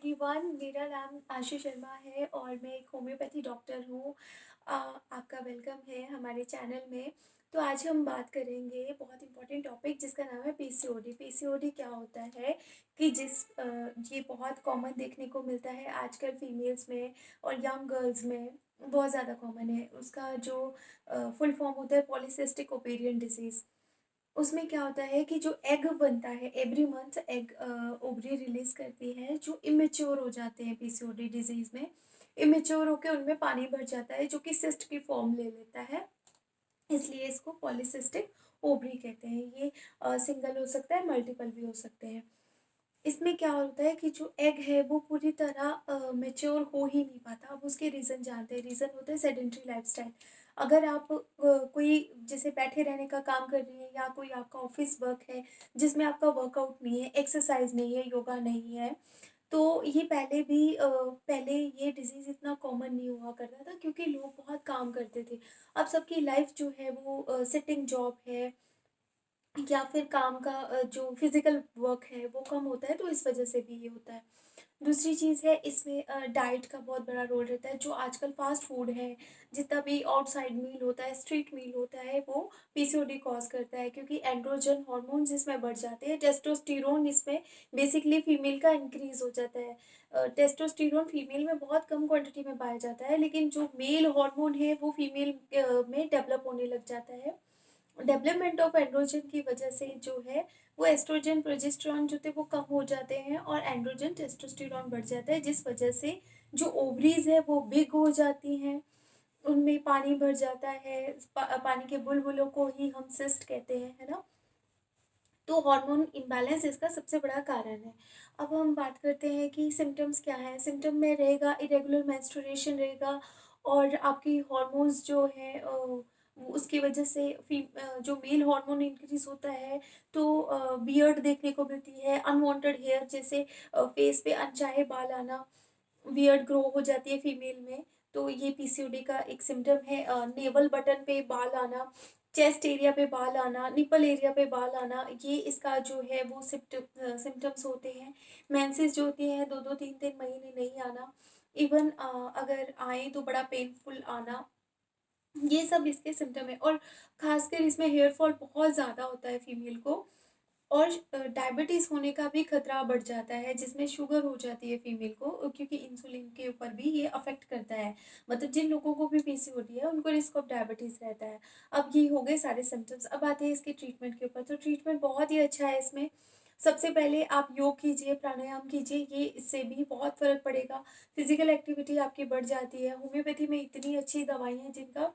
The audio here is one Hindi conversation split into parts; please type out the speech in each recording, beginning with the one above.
एवरीवन, मेरा नाम आशु शर्मा है और मैं एक होम्योपैथी डॉक्टर हूँ। आपका वेलकम है हमारे चैनल में। तो आज हम बात करेंगे बहुत इम्पोर्टेंट टॉपिक जिसका नाम है पीसीओडी। पीसीओडी क्या होता है कि ये बहुत कॉमन देखने को मिलता है आजकल फीमेल्स में और यंग गर्ल्स में। बहुत ज़्यादा कॉमन है। उसका जो फुल फॉर्म होता है पॉलीसिस्टिक ओवेरियन डिजीज़। उसमें क्या होता है कि जो एग बनता है every month egg ovary release करती है जो इमेच्योर हो जाते हैं पीसीओडी डिजीज में। इमेच्योर होकर उनमें पानी भर जाता है जो कि सिस्ट की फॉर्म ले लेता है। इसलिए इसको पॉलीसिस्टिक ओवरी कहते हैं। ये सिंगल हो सकता है, मल्टीपल भी हो सकते हैं। इसमें क्या होता है कि जो एग है वो पूरी तरह मैच्योर हो ही नहीं पाता। अब उसके रीज़न जानते हैं। रीज़न होता है सेडेंट्री लाइफस्टाइल। अगर आप कोई जैसे बैठे रहने का काम कर रही है या कोई आपका ऑफिस वर्क है जिसमें आपका वर्कआउट नहीं है, एक्सरसाइज नहीं है, योगा नहीं है, तो ये पहले ये डिज़ीज़ इतना कॉमन नहीं हुआ करता था क्योंकि लोग बहुत काम करते थे। अब सबकी लाइफ जो है वो सिटिंग जॉब है या फिर काम का जो फिज़िकल वर्क है वो कम होता है, तो इस वजह से भी ये होता है। दूसरी चीज़ है इसमें डाइट का बहुत बड़ा रोल रहता है। जो आजकल फ़ास्ट फूड है, जितना भी आउटसाइड मील होता है, स्ट्रीट मील होता है, वो पीसीओडी कॉज़ करता है क्योंकि एंड्रोजन हार्मोन्स इसमें बढ़ जाते हैं। टेस्टोस्टेरोन इसमें बेसिकली फीमेल का इंक्रीज़ हो जाता है। टेस्टोस्टेरोन फीमेल में बहुत कम क्वांटिटी में पाया जाता है, लेकिन जो मेल हार्मोन है वो फीमेल में डेवलप होने लग जाता है। डेवलपमेंट ऑफ एंड्रोजन की वजह से जो है वो एस्ट्रोजन प्रोजेस्टेरॉन जो थे वो कम हो जाते हैं और एंड्रोजन टेस्टोस्टेरॉन बढ़ जाता है, जिस वजह से जो ओवरीज है वो बिग हो जाती हैं। उनमें पानी भर जाता है। पानी के बुलबुलों को ही हम सिस्ट कहते हैं, है ना। तो हार्मोन इम्बैलेंस इसका सबसे बड़ा कारण है। अब हम बात करते हैं कि सिम्टम्स क्या हैं। सिम्टम में रहेगा इरेगुलर मेंस्ट्रुएशन रहेगा और आपकी हार्मोन्स जो है उसकी वजह से जो मेल हार्मोन इंक्रीज होता है तो बियर्ड देखने को मिलती है, अनवांटेड हेयर जैसे फेस पे अनचाहे बाल आना, बियर्ड ग्रो हो जाती है फीमेल में। तो ये पीसीओडी का एक सिम्टम है। नेवल बटन पे बाल आना, चेस्ट एरिया पे बाल आना, निपल एरिया पे बाल आना, ये इसका जो है वो सिम्टम्स होते हैं। मेंसेस जो होती हैं 2-2 3-3 महीने नहीं आना, इवन अगर आए तो बड़ा पेनफुल आना, ये सब इसके सिम्टम है। और खासकर इसमें हेयर फॉल बहुत ज़्यादा होता है फीमेल को। और डायबिटीज़ होने का भी खतरा बढ़ जाता है जिसमें शुगर हो जाती है फीमेल को, क्योंकि इंसुलिन के ऊपर भी ये अफेक्ट करता है। मतलब जिन लोगों को भी पीसीओडी है उनको रिस्क ऑफ डायबिटीज़ रहता है। अब ये हो गए सारे सिम्टम्स। अब आते हैं इसके ट्रीटमेंट के ऊपर। तो ट्रीटमेंट बहुत ही अच्छा है इसमें। सबसे पहले आप योग कीजिए, प्राणायाम कीजिए, ये इससे भी बहुत फ़र्क पड़ेगा। फिजिकल एक्टिविटी आपकी बढ़ जाती है। होम्योपैथी में इतनी अच्छी दवाई हैं जिनका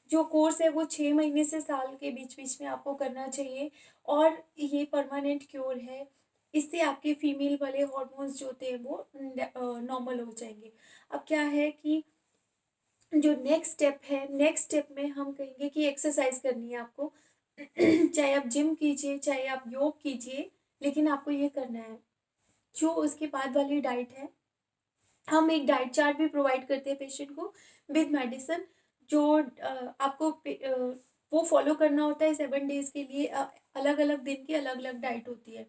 जो कोर्स है वो 6 महीने से साल के बीच बीच में आपको करना चाहिए और ये परमानेंट क्योर है। इससे आपके फीमेल वाले हॉर्मोन्स जो होते हैं वो नॉर्मल हो जाएंगे। अब क्या है कि जो नेक्स्ट स्टेप में हम कहेंगे कि एक्सरसाइज करनी है आपको। चाहे आप जिम कीजिए, चाहे आप योग कीजिए, लेकिन आपको ये करना है। जो उसके बाद वाली डाइट है, हम एक डाइट चार्ट भी प्रोवाइड करते हैं पेशेंट को विद मेडिसिन। जो आपको वो फॉलो करना होता है 7 डेज के लिए। अलग अलग दिन की अलग अलग डाइट होती है।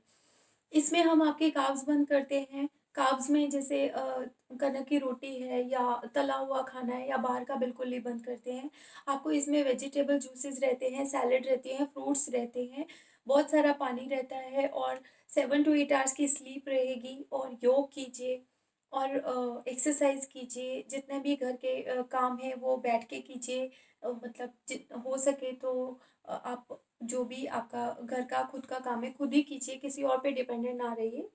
इसमें हम आपके कार्ब्स बंद करते हैं। कार्ब्स में जैसे कनक की रोटी है या तला हुआ खाना है या बाहर का बिल्कुल ही बंद करते हैं। आपको इसमें वेजिटेबल जूसेस रहते हैं, सैलेड रहती हैं, फ्रूट्स रहते हैं, बहुत सारा पानी रहता है और 7 to 8 आवर्स की स्लीप रहेगी। और योग कीजिए और एक्सरसाइज कीजिए। जितने भी घर के काम हैं वो बैठ के कीजिए। मतलब जित हो सके तो आप जो भी आपका घर का खुद का काम है खुद ही कीजिए, किसी और पे डिपेंडेंट ना रहिए।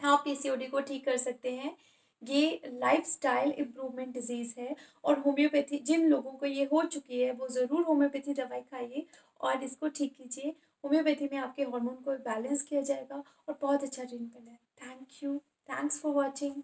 आप पीसीओडी को ठीक कर सकते हैं। ये लाइफस्टाइल इम्प्रूवमेंट डिजीज़ है और होम्योपैथी जिन लोगों को ये हो चुकी है वो ज़रूर होम्योपैथी दवाई खाइए और इसको ठीक कीजिए। होम्योपैथी में आपके हार्मोन को बैलेंस किया जाएगा और बहुत अच्छा ट्रीटमेंट है। Thank you. Thanks for watching.